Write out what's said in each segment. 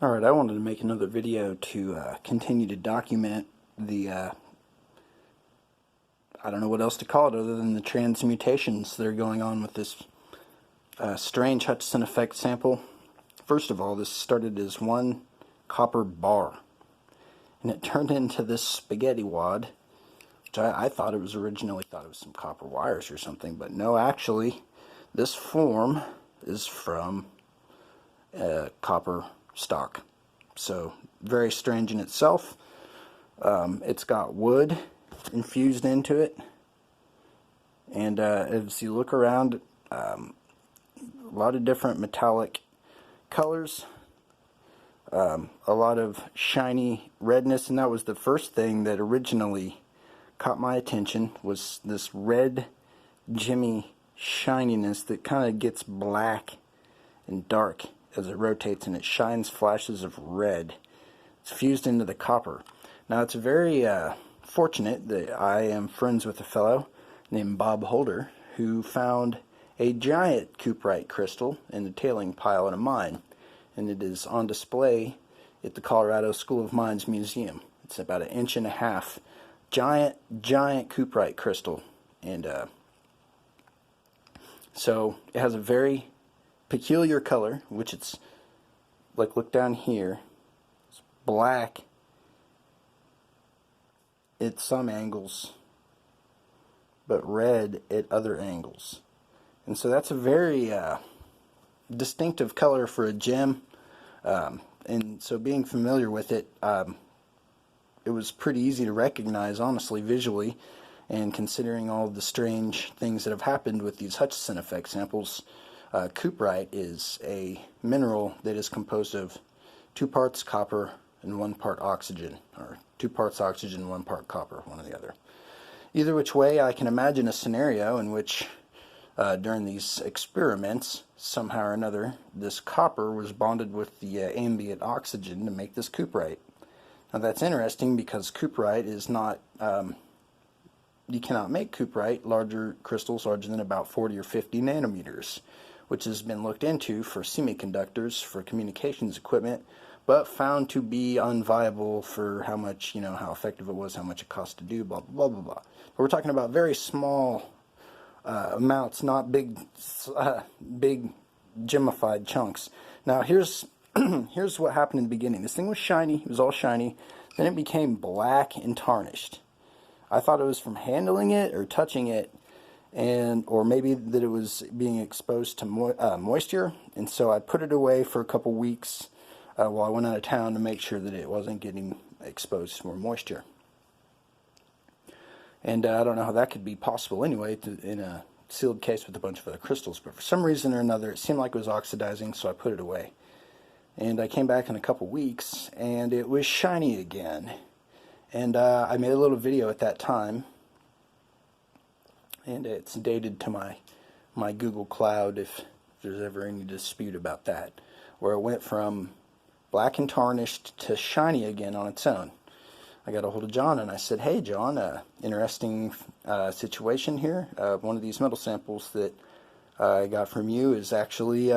Alright, I wanted to make another video to continue to document the, I don't know what else to call it other than the transmutations that are going on with this strange Hutchison effect sample. First of all, this started as one copper bar, and it turned into this spaghetti wad, which I thought it was originally thought it was some copper wires or something, but no, actually, this form is from copper stock. So very strange in itself. It's got wood infused into it, and as you look around, a lot of different metallic colors, a lot of shiny redness, and that was the first thing that originally caught my attention, was this red jimmy shininess that kind of gets black and dark as it rotates, and it shines flashes of red. It's fused into the copper. Now, it's very fortunate that I am friends with a fellow named Bob Holder who found a giant cuprite crystal in the tailing pile in a mine, and it is on display at the Colorado School of Mines Museum. It's about 1.5 inch, giant cuprite crystal, and so it has a very peculiar color, which it's like, look down here, it's black at some angles but red at other angles, and so that's a very distinctive color for a gem, and so being familiar with it, it was pretty easy to recognize, honestly, visually, and considering all the strange things that have happened with these Hutchison effect samples. Cuprite is a mineral that is composed of 2 parts copper and 1 part oxygen, or 2 parts oxygen, 1 part copper, one or the other. Either which way, I can imagine a scenario in which during these experiments, somehow or another, this copper was bonded with the ambient oxygen to make this cuprite. Now that's interesting because cuprite is not, you cannot make cuprite larger crystals larger than about 40 or 50 nanometers, which has been looked into for semiconductors, for communications equipment, but found to be unviable for how much, how effective it was, how much it cost to do, blah, blah, blah, blah. But we're talking about very small amounts, not big gemified chunks. Now here's what happened in the beginning. This thing was shiny, it was all shiny, then it became black and tarnished. I thought it was from handling it or touching it, or maybe that it was being exposed to moisture, and so I put it away for a couple weeks while I went out of town to make sure that it wasn't getting exposed to more moisture. And I don't know how that could be possible anyway, in a sealed case with a bunch of other crystals, but for some reason or another it seemed like it was oxidizing, so I put it away. And I came back in a couple weeks and it was shiny again. And I made a little video at that time, and it's dated to my Google Cloud, if there's ever any dispute about that, where it went from black and tarnished to shiny again on its own. I got a hold of John and I said, "Hey John, interesting situation here. One of these metal samples that I got from you is actually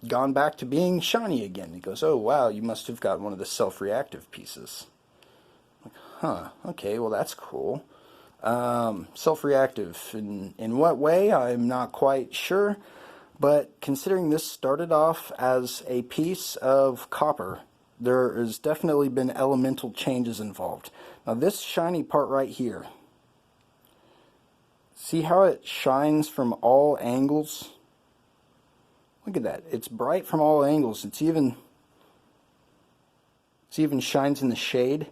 gone back to being shiny again." He goes, "Oh wow, you must have got one of the self-reactive pieces." I'm like, huh, okay, well that's cool. Self-reactive, in what way, I'm not quite sure, but considering this started off as a piece of copper, there has definitely been elemental changes involved. Now this shiny part right here, see how it shines from all angles? Look at that, it's bright from all angles. It even shines in the shade.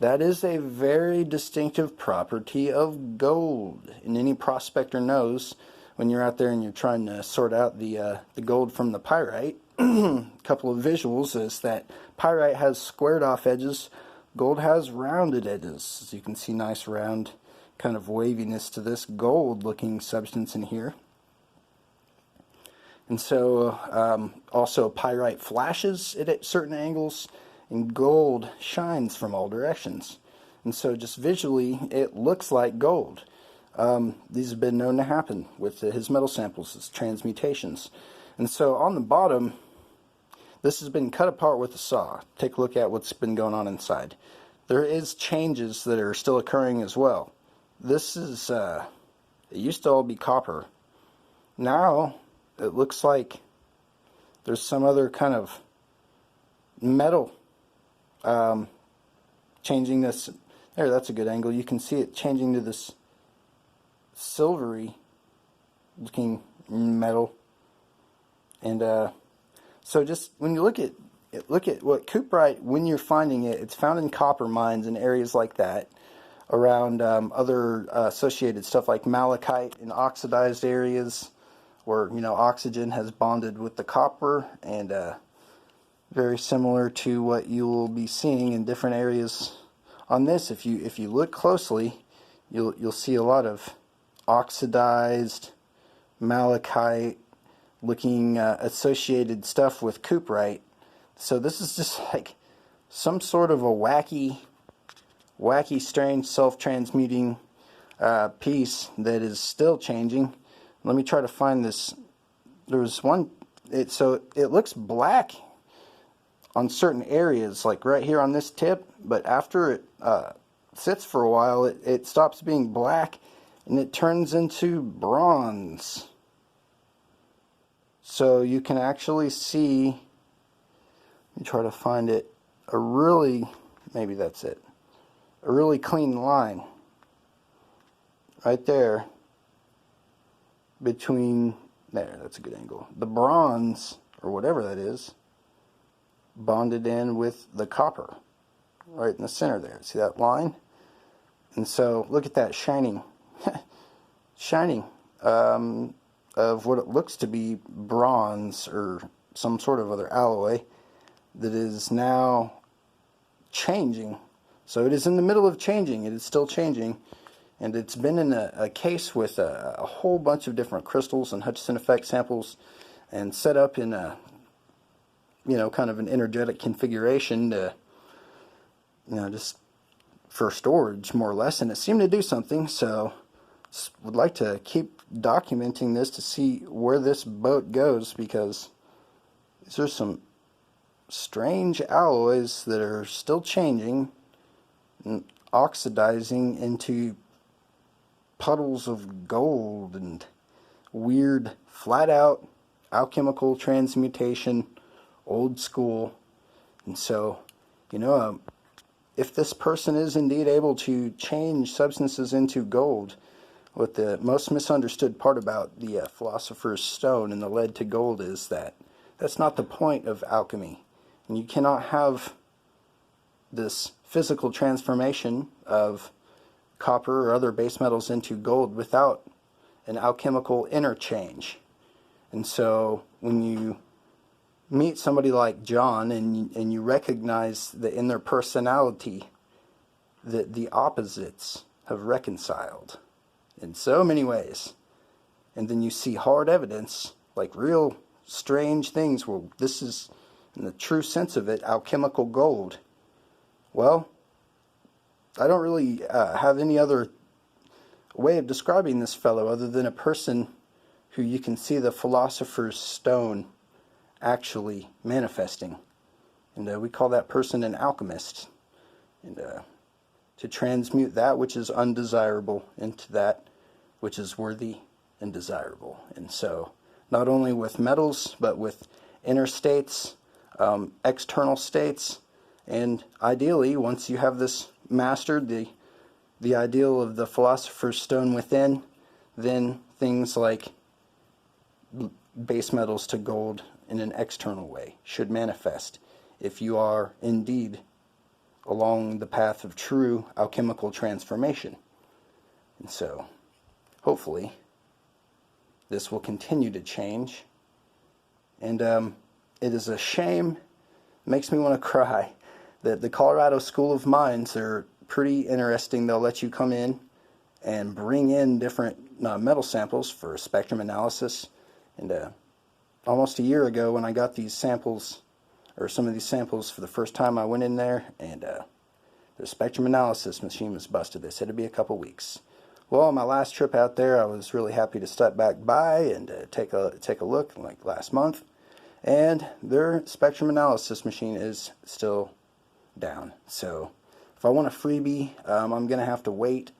That is a very distinctive property of gold, and any prospector knows when you're out there and you're trying to sort out the gold from the pyrite. A couple of visuals is that pyrite has squared off edges, gold has rounded edges. As you can see, nice round kind of waviness to this gold looking substance in here. And so also pyrite flashes at certain angles, and gold shines from all directions. And so just visually it looks like gold. These have been known to happen with his metal samples, his transmutations. And so on the bottom, this has been cut apart with a saw. Take a look at what's been going on inside. There is changes that are still occurring as well. This is, it used to all be copper. Now, it looks like there's some other kind of metal changing this. There, that's a good angle. You can see it changing to this silvery looking metal. And so just when you look at what cuprite, when you're finding it, it's found in copper mines and areas like that, around other associated stuff like malachite in oxidized areas where, you know, oxygen has bonded with the copper, and very similar to what you will be seeing in different areas on this. If you look closely, you'll see a lot of oxidized malachite looking associated stuff with cuprite. So this is just like some sort of a wacky, strange, self-transmuting piece that is still changing. Let me try to find this. There's one. So it looks black on certain areas, like right here on this tip, but after it sits for a while, it stops being black and it turns into bronze. So you can actually see, let me try to find it, maybe that's it, a really clean line right there between, that's a good angle, the bronze, or whatever that is, bonded in with the copper, right in the center there. See that line? And so look at that shining, of what it looks to be bronze or some sort of other alloy that is now changing. So it is in the middle of changing. It is still changing, and it's been in a case with a whole bunch of different crystals and Hutchison effect samples, and set up in a, you know, kind of an energetic configuration to, you know, just for storage more or less, and it seemed to do something. So would like to keep documenting this to see where this boat goes, because these are some strange alloys that are still changing and oxidizing into puddles of gold and weird, flat out alchemical transmutation, old school. And so, you know, if this person is indeed able to change substances into gold, what the most misunderstood part about the Philosopher's Stone and the lead to gold is that that's not the point of alchemy. And you cannot have this physical transformation of copper or other base metals into gold without an alchemical interchange. And so when you meet somebody like John and you recognize that in their personality that the opposites have reconciled in so many ways, and then you see hard evidence, like real strange things where this is, in the true sense of it, alchemical gold. Well, I don't really have any other way of describing this fellow other than a person who you can see the Philosopher's Stone actually manifesting. And we call that person an alchemist. And to transmute that which is undesirable into that which is worthy and desirable. And so, not only with metals, but with inner states, external states, and ideally, once you have this mastered, the ideal of the Philosopher's Stone within, then things like base metals to gold in an external way should manifest if you are indeed along the path of true alchemical transformation. And so, hopefully, this will continue to change. And it is a shame, makes me want to cry, that the Colorado School of Mines are pretty interesting. They'll let you come in and bring in different metal samples for spectrum analysis. And almost a year ago, when I got these samples, or some of these samples for the first time, I went in there and the spectrum analysis machine was busted. They said it'd be a couple weeks. Well, on my last trip out there, I was really happy to step back by and take a look, like last month. and their spectrum analysis machine is still down. So if I want a freebie, I'm going to have to wait,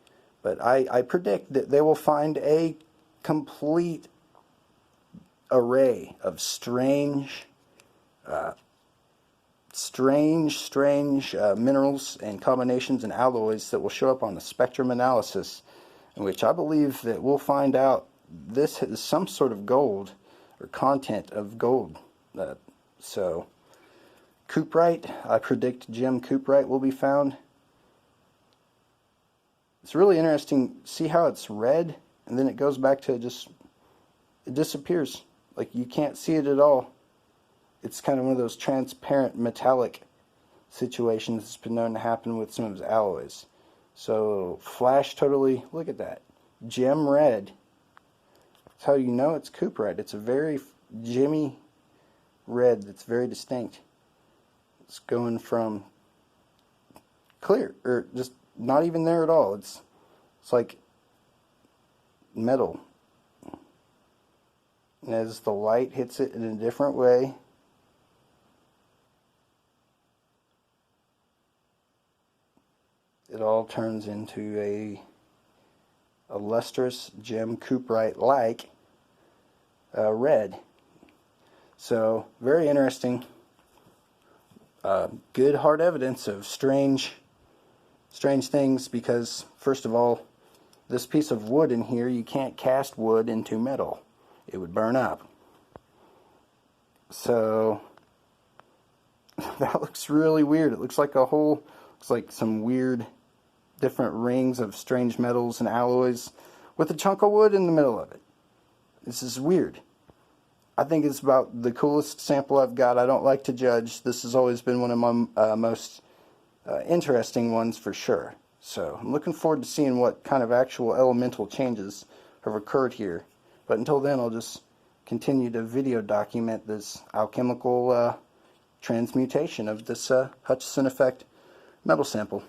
but I predict that they will find a complete array of strange minerals and combinations and alloys that will show up on the spectrum analysis, in which I believe that we'll find out this is some sort of gold or content of gold. So cuprite, I predict gem cuprite will be found. It's really interesting. See how it's red and then it goes back to just, it disappears. Like you can't see it at all. It's kind of one of those transparent metallic situations that's been known to happen with some of his alloys. So flash totally, look at that. Gem red. That's how you know it's cuprite. It's a very gemmy red that's very distinct. It's going from clear, or just not even there at all. It's like metal. And as the light hits it in a different way, it all turns into a lustrous gem cuprite like red. So very interesting. Good hard evidence of strange things, because first of all, this piece of wood in here, you can't cast wood into metal. It would burn up. So that looks really weird. It looks like looks like some weird different rings of strange metals and alloys with a chunk of wood in the middle of it. This is weird. I think it's about the coolest sample I've got. I don't like to judge. This has always been one of my most interesting ones for sure. So I'm looking forward to seeing what kind of actual elemental changes have occurred here. But until then, I'll just continue to video document this alchemical transmutation of this Hutchison effect metal sample.